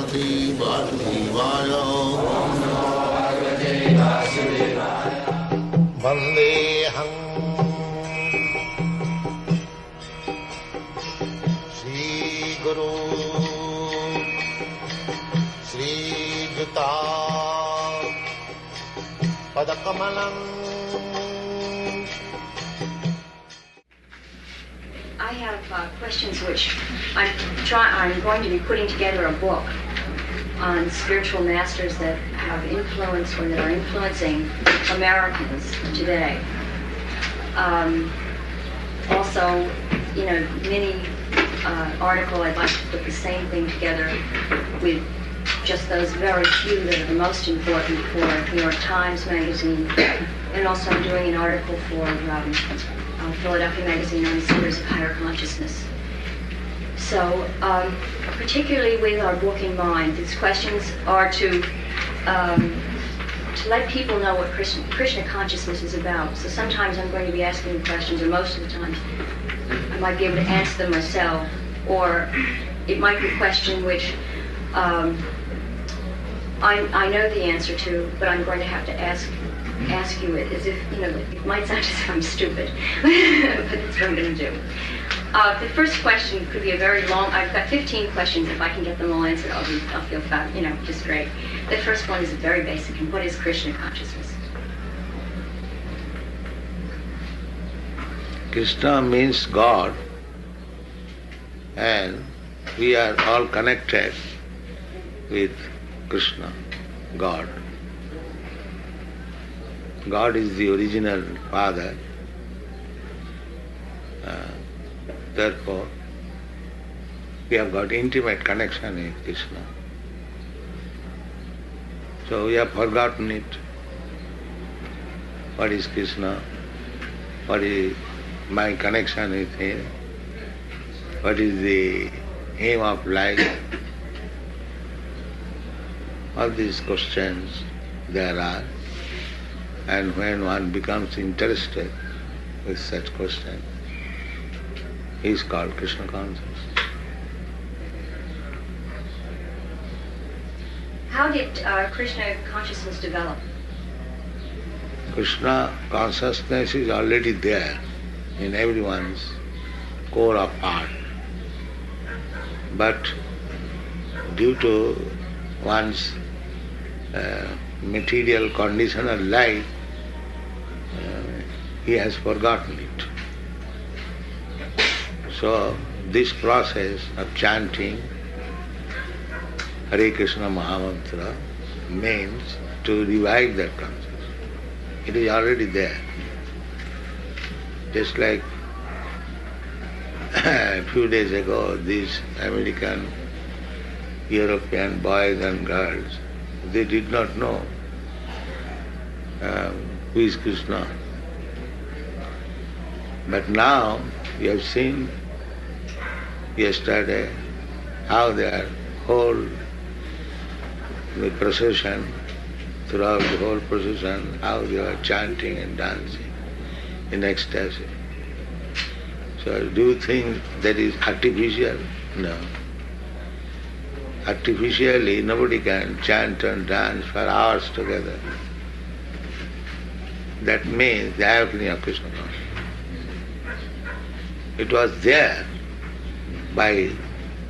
Bhagavate Vasudevaya. Vandeham Shri Guru Shri Juta Padakamalam. I have questions which I'm going to be putting together a book on spiritual masters that have influenced or that are influencing Americans today. Also, mini article, I'd like to put the same thing together with just those very few that are the most important for New York Times Magazine, and also I'm doing an article for Philadelphia Magazine on the Centers of Higher Consciousness. So, particularly with our book in mind, these questions are to let people know what Krishna Consciousness is about. So sometimes I'm going to be asking the questions, or most of the times I might be able to answer them myself, or it might be a question which I know the answer to, but I'm going to have to ask you it as if, it might sound as if I'm stupid, but that's what I'm going to do. The first question could be a very long, I've got 15 questions. If I can get them all answered, I'll feel fab, just great. The first one is very basic, and what is Krishna Consciousness? Krishna means God, and we are all connected with Krishna, God. God is the original Father. Therefore, we have got intimate connection with Krishna. So we have forgotten it. What is Krishna? What is my connection with Him? What is the aim of life? All these questions there are. And when one becomes interested with such questions, he is called Krishna Consciousness. How did Krishna Consciousness develop? Krishna Consciousness is already there in everyone's core of heart. But due to one's material condition of life, he has forgotten it. So this process of chanting Hare Krishna Mahamantra means to revive that consciousness. It is already there. Just like a few days ago, these American, European boys and girls, they did not know who is Krishna. But now we have seen yesterday how their whole the procession, throughout the whole procession, how they are chanting and dancing in ecstasy. So do you think that is artificial? No. Artificially nobody can chant and dance for hours together. That means the awakening of Krishna consciousness. It was there by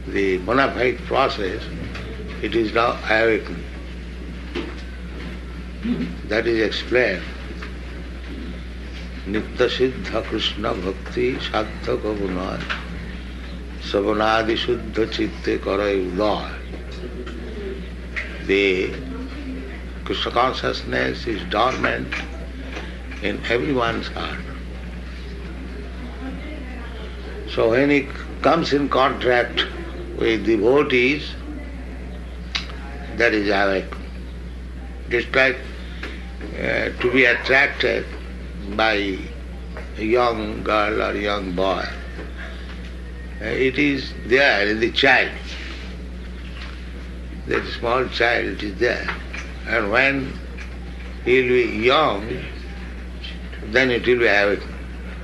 the bona fide process, it is now awakening. That is explained. Nitya Siddha Krishna Bhakti Sattva Kavunad Savanadi Shuddha Chitte Karai Udar. The Krishna consciousness is dormant in everyone's heart. So when he comes in contact with devotees, that is awakening. Just like to be attracted by a young girl or young boy, it is there in the child. That small child is there. And when he will be young, then it will be awakening.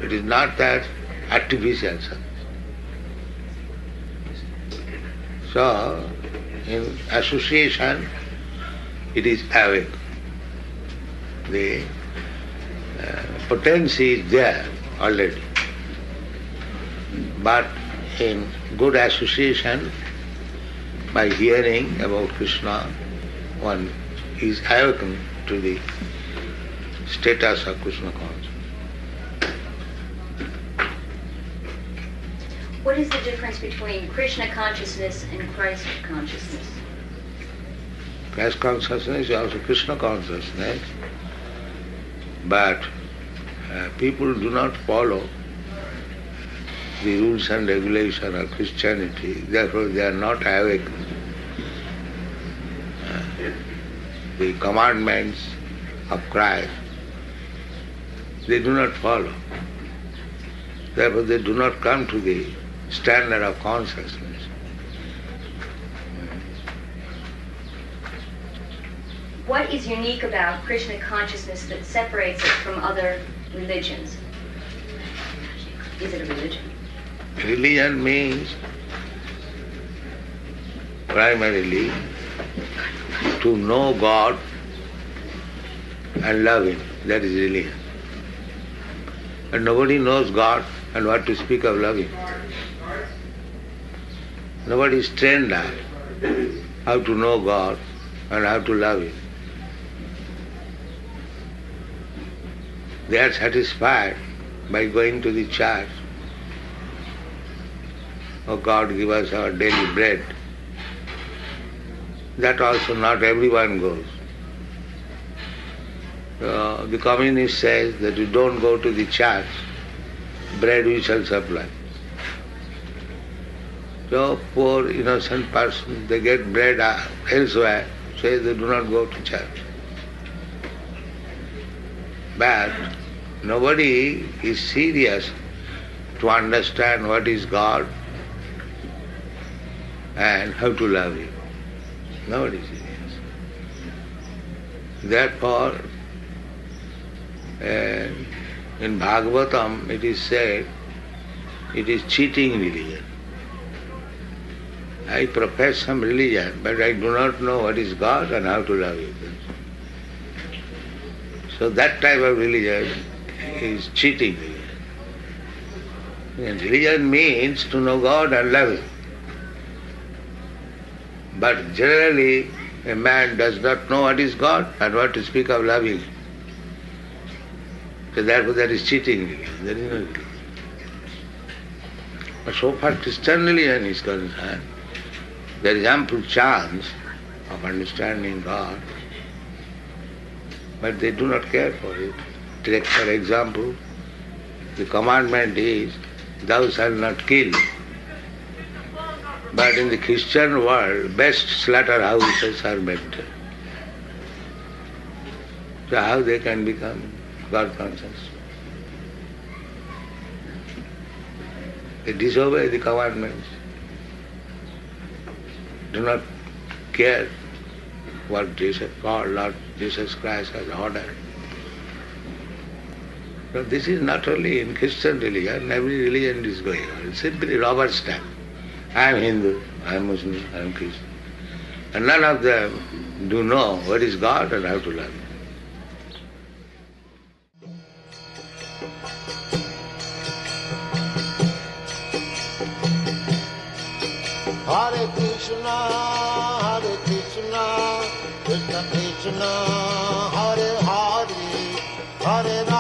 It is not that artificial. So, in association, it is awake. The potency is there already. But in good association, by hearing about Krishna, one is awakened to the status of Krishna consciousness. What is the difference between Krishna consciousness and Christ consciousness? Christ consciousness is also Krishna consciousness, but people do not follow the rules and regulations of Christianity, therefore they are not awakened. The commandments of Christ, they do not follow. Therefore they do not come to the standard of consciousness. What is unique about Krishna consciousness that separates it from other religions? Is it a religion? Religion means primarily to know God and love Him. That is religion. But nobody knows God, and what to speak of loving. Nobody is trained up how to know God and how to love Him. They are satisfied by going to the church. Oh God, give us our daily bread. That also not everyone goes. The communist says that you don't go to the church, bread we shall supply. So poor innocent person, they get bread elsewhere, say they do not go to church. But nobody is serious to understand what is God and how to love Him. Nobody is serious. Therefore, in Bhagavatam it is said, it is cheating religion. I profess some religion, but I do not know what is God and how to love Him. So that type of religion is cheating religion. And religion means to know God and love Him. But generally, a man does not know what is God and what to speak of loving Him. So therefore that is cheating religion. There is no religion. But so far Christian religion is concerned, there is ample chance of understanding God, but they do not care for it. Take for example, the commandment is, thou shalt not kill. But in the Christian world, best slaughterhouses are maintained. So how they can become God conscious? They disobey the commandments, do not care what Lord Jesus Christ has ordered. So this is not only in Christian religion, every religion is going on. It's simply rubber stamp. I am Hindu, I am Muslim, I am Christian. And none of them do know what is God and how to love Him. Hare Krishna, Krishna Krishna, Hare Hare, Hare Rama.